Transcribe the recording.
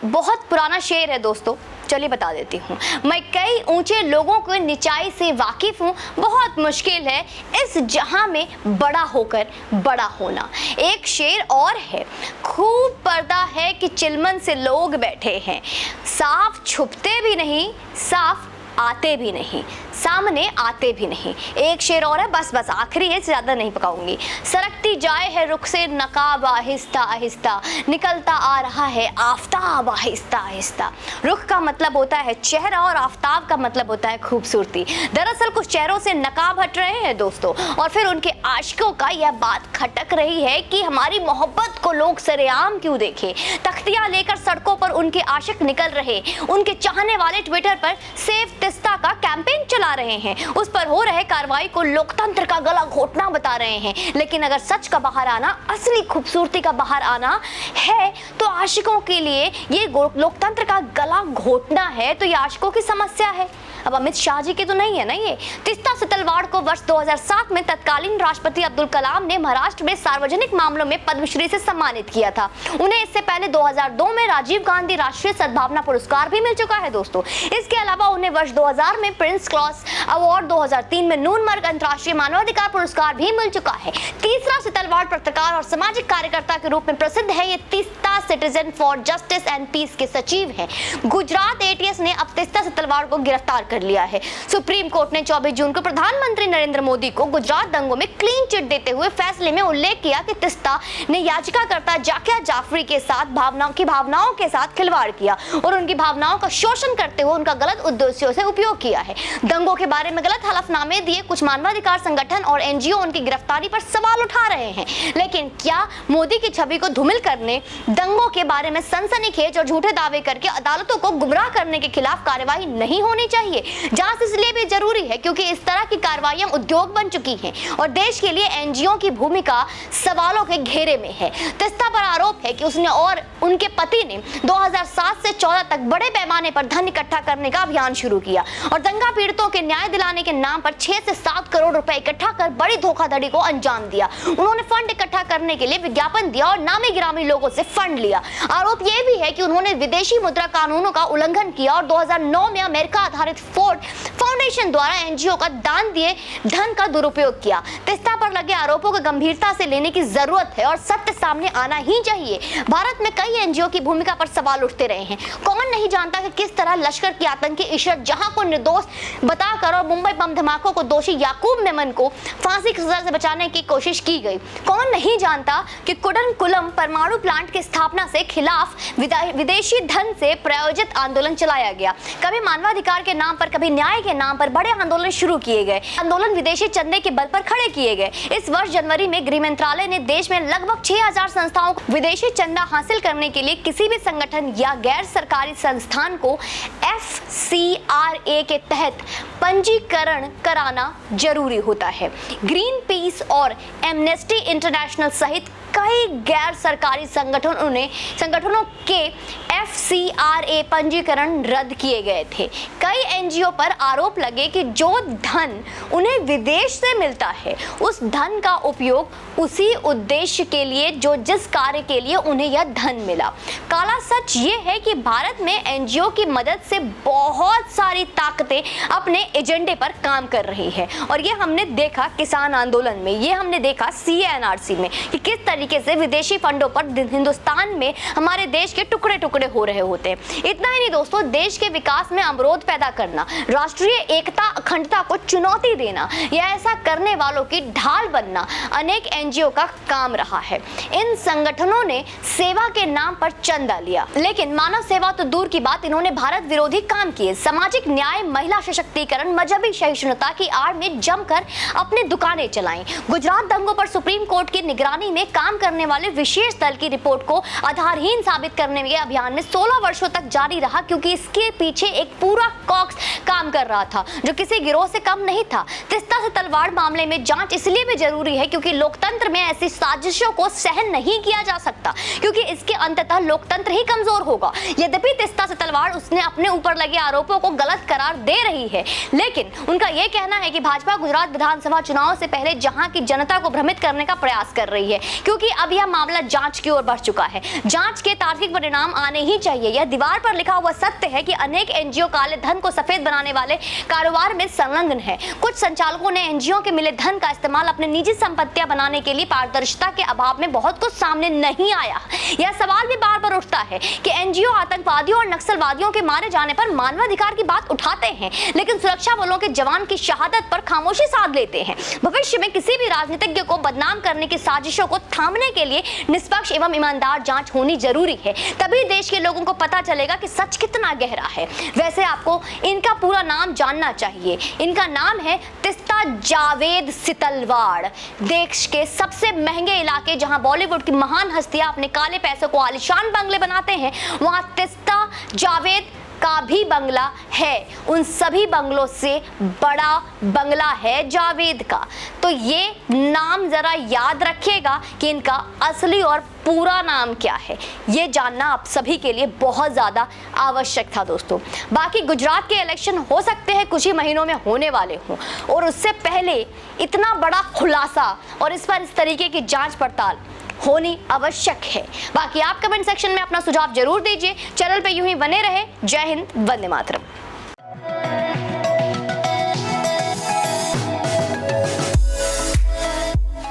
बहुत पुराना शेर है दोस्तों, चलिए बता देती हूँ। मैं कई ऊंचे लोगों को निचाई से वाकिफ हूँ, बहुत मुश्किल है इस जहां में बड़ा होकर बड़ा होना। एक शेर और है, खूब पर्दा है कि चिलमन से लोग बैठे हैं, साफ छुपते भी नहीं, साफ आते भी नहीं, सामने आते भी नहीं। एक शेर और है, बस आखिरी है, ज्यादा नहीं पकाऊंगी। सरकती जाए है रुख से नकाब आहिस्ता आहिस्ता, निकलता आ रहा है आफताब आहिस्ता आहिस्ता। रुख का मतलब होता है चेहरा और आफताब का मतलब होता है खूबसूरती। दरअसल कुछ चेहरों से नकाब हट रहे हैं दोस्तों, और फिर उनके आशिकों का यह बात खटक रही है कि हमारी मोहब्बत को लोग सरेआम क्यों देखें। तख्तियां लेकर सड़कों पर उनके आशिक निकल रहे, उनके चाहने वाले ट्विटर पर सेव तिस्ता का कैंपेन चला रहे हैं, उस पर हो रहे कार्रवाई को लोकतंत्र का गला घोटना बता रहे हैं। लेकिन अगर सच का बाहर आना, असली खूबसूरती का बाहर आना है तो आशिकों के लिए ये लोकतंत्र का गला घोटना है तो ये आशिकों की समस्या है। अब अमित शाह जी की तो नहीं है ना ये। तिस्ता से तलवाड़ को वर्ष 2007 में तत्कालीन राष्ट्रपति अब्दुल कलाम ने महाराष्ट्र में सार्वजनिक मामलों में पद्मश्री से सम्मानित किया था। उन्हें इससे पहले 2002 में राजीव गांधी राष्ट्रीय सद्भावना पुरस्कार भी मिल चुका है दोस्तों। इसके अलावा उन्हें वर्ष 2000 में प्रिंस क्लॉस अवार्ड, 2003 में नूनमर्ग अंतर्राष्ट्रीय मानवाधिकार पुरस्कार भी मिल चुका है। तीसरा से तलवाड़ पत्रकार और सामाजिक कार्यकर्ता के रूप में प्रसिद्ध है। ये Teesta citizen for justice and peace के सचिव हैं। गुजरात एटीएस ने अब तिस्ता से तलवाड़ को गिरफ्तार कर लिया है। सुप्रीम कोर्ट ने 24 जून को प्रधानमंत्री नरेंद्र मोदी को गुजरात दंगों में क्लीन चिट देते हुए फैसले में उल्लेख किया कि तिस्ता ने याचिकाकर्ता जाकिया जाफरी के साथ भावनाओं के साथ खिलवाड़ किया और उनकी भावनाओं का शोषण करते हुए उनका गलत उद्देश्यों से उपयोग किया है। दंगों के बारे में गलत हलफनामे दिए कुछ मानवाधिकार संगठन और एनजीओ उनकी गिरफ्तारी पर सवाल उठा रहे हैं। लेकिन क्या मोदी की छवि को धूमिल करने, दंगों के बारे में सनसनीखेज और झूठे दावे करके अदालतों को गुमराह करने के खिलाफ कार्रवाई नहीं होनी चाहिए? जांच इसलिए भी जरूरी है क्योंकि इस तरह की कार्रवाइयां उद्योग बन चुकी हैं और देश के लिए एनजीओ की भूमिका सवालों के घेरे में है। तिस्ता पर आरोप है कि उसने और उनके पति ने 2007 से 14 तक बड़े पैमाने पर धन इकट्ठा करने का अभियान शुरू किया और दंगा पीड़ितों के न्याय दिलाने के नाम पर 6 से 7 करोड़ रुपए इकट्ठा कर बड़ी धोखाधड़ी को अंजाम दिया। उन्होंने फंड इकट्ठा करने के लिए विज्ञापन दिया और नामी गिरामी लोगों से फंड लिया। आरोप यह भी है कि उन्होंने विदेशी मुद्रा कानूनों का उल्लंघन किया और 2009 में अमेरिका आधारित फोर्ड फाउंडेशन द्वारा एनजीओ का दान दिए धन का दुरुपयोग किया। तिस्ता पर लगे आरोपों को गंभीरता से लेने की जरूरत है और सत्य सामने आना ही चाहिए। भारत में कई एनजीओ की भूमिका पर सवाल उठते रहे हैं। कौन नहीं जानता कि किस तरह लश्कर की आतंकी इशरत जहां को निर्दोष बताकर और मुंबई बम धमाकों को दोषी याकूब मेमन को फांसी की सजा से बचाने की कोशिश की गई। कौन नहीं जानता कि कुडनकुलम परमाणु प्लांट की स्थापना से खिलाफ विदेशी धन से प्रायोजित आंदोलन चलाया गया। कभी मानवाधिकार के नाम पर, कभी न्याय के नाम पर बड़े आंदोलन शुरू किए गए। आंदोलन विदेशी चंदे के बल पर खड़े किए गए। इस वर्ष जनवरी में गृह मंत्रालय ने देश में लगभग 6000 संस्थाओं को विदेशी चंदा हासिल करने के लिए किसी भी संगठन या गैर सरकारी संस्थान को FCRA के तहत पंजीकरण कराना जरूरी होता है। ग्रीन पीस और एमनेस्टी इंटरनेशनल सहित कई गैर सरकारी संगठनों के FCRA पंजीकरण रद्द किए गए थे। कई एनजीओ पर आरोप लगे कि जो धन उन्हें विदेश से मिलता है उस धन का उपयोग उसी उद्देश्य के लिए जो जिस कार्य के लिए उन्हें यह धन मिला। काला सच ये है कि भारत में एनजीओ की मदद से बहुत सारी ताकतें अपने एजेंडे पर काम कर रही है और ये हमने देखा किसान आंदोलन में, ये हमने देखा CA/NRC में कि किस तरीके से विदेशी फंडों पर हिंदुस्तान में हमारे देश के टुकड़े टुकड़े हो रहे होते हैं। इतना ही नहीं दोस्तों, देश के विकास में अवरोध पैदा करना, राष्ट्रीय एकता अखंडता को चुनौती देना या ऐसा करने वालों की ढाल बनना अनेक एनजीओ का काम रहा है। इन संगठनों ने सेवा के नाम पर चंदा लिया, लेकिन मानव सेवा तो दूर की बात, इन्होंने भारत विरोधी काम किए। सामाजिक न्याय, महिला सशक्तिकरण, मजहबी सहिष्णुता की आड़ में जमकर अपनी दुकानें चलाईं। गुजरात दंगों पर सुप्रीम कोर्ट की निगरानी में काम करने वाले विशेष दल की रिपोर्ट को आधारहीन साबित करने के अभियान में 16 वर्षों तक जारी रहा क्योंकि इसके पीछे एक पूरा कॉक्स काम कर रहा था जो किसी गिरोह से कम नहीं था। तिस्ता से तलवाड़ मामले में जांच इसलिए भी जरूरी है क्योंकि लोकतंत्र में ऐसी साजिशों को सहन नहीं किया जा सकता क्योंकि इसके अंततः लोकतंत्र ही कमजोर होगा। यद्यपि तिस्ता से तलवाड़ उसने अपने ऊपर लगे आरोपों को गलत करार दे रही है, लेकिन उनका यह कहना है कि भाजपा गुजरात विधानसभा चुनाव से पहले जहां की जनता को भ्रमित करने का प्रयास कर रही है, क्योंकि अब यह मामला जांच की ओर बढ़ चुका है। जांच के तार्किक परिणाम आने ही चाहिए। यह दीवार पर लिखा हुआ सत्य है कि अनेक एनजीओ काले धन को सफेद बनाने वाले कारोबार में संलग्न है। कुछ संचालकों ने एनजीओ के मिले धन का इस्तेमाल अपनी निजी संपत्तियां बनाने के लिए पारदर्शिता के अभाव में बहुत कुछ सामने नहीं आया। यह सवाल भी बार बार उठता है कि एनजीओ आतंकवादियों और नक्सलवादियों के मारे जाने पर मानवाधिकार की बात उठाते हैं, लेकिन सुरक्षा बलों के जवान की शहादत पर खामोशी साध लेते हैं। भविष्य में किसी भी राजनीतिज्ञ को बदनाम करने की साजिशों को थामने के लिए निष्पक्ष एवं ईमानदार जांच होनी जरूरी है। तभी देश के लोगों को पता चलेगा कि सच कितना गहरा है। वैसे आपको इनका पूरा नाम जानना चाहिए। इनका नाम है तिस्ता जावेद सितलवाड़। देश के सबसे महंगे इलाके जहां बॉलीवुड की महान हस्तियां अपने काले पैसों को आलीशान बंगले बनाते हैं, वहां तिस्ता जावेद का भी बंगला है। उन सभी बंगलों से बड़ा बंगला है जावेद का। तो ये नाम जरा याद रखिएगा कि इनका असली और पूरा नाम क्या है। ये जानना आप सभी के लिए बहुत ज्यादा आवश्यक था दोस्तों। बाकी गुजरात के इलेक्शन हो सकते हैं कुछ ही महीनों में होने वाले हों, और उससे पहले इतना बड़ा खुलासा और इस पर इस तरीके की जांच पड़ताल होनी आवश्यक है। बाकी आप कमेंट सेक्शन में अपना सुझाव जरूर दीजिए। चैनल पे यूं ही बने रहे। जय हिंद, वंदे मातरम।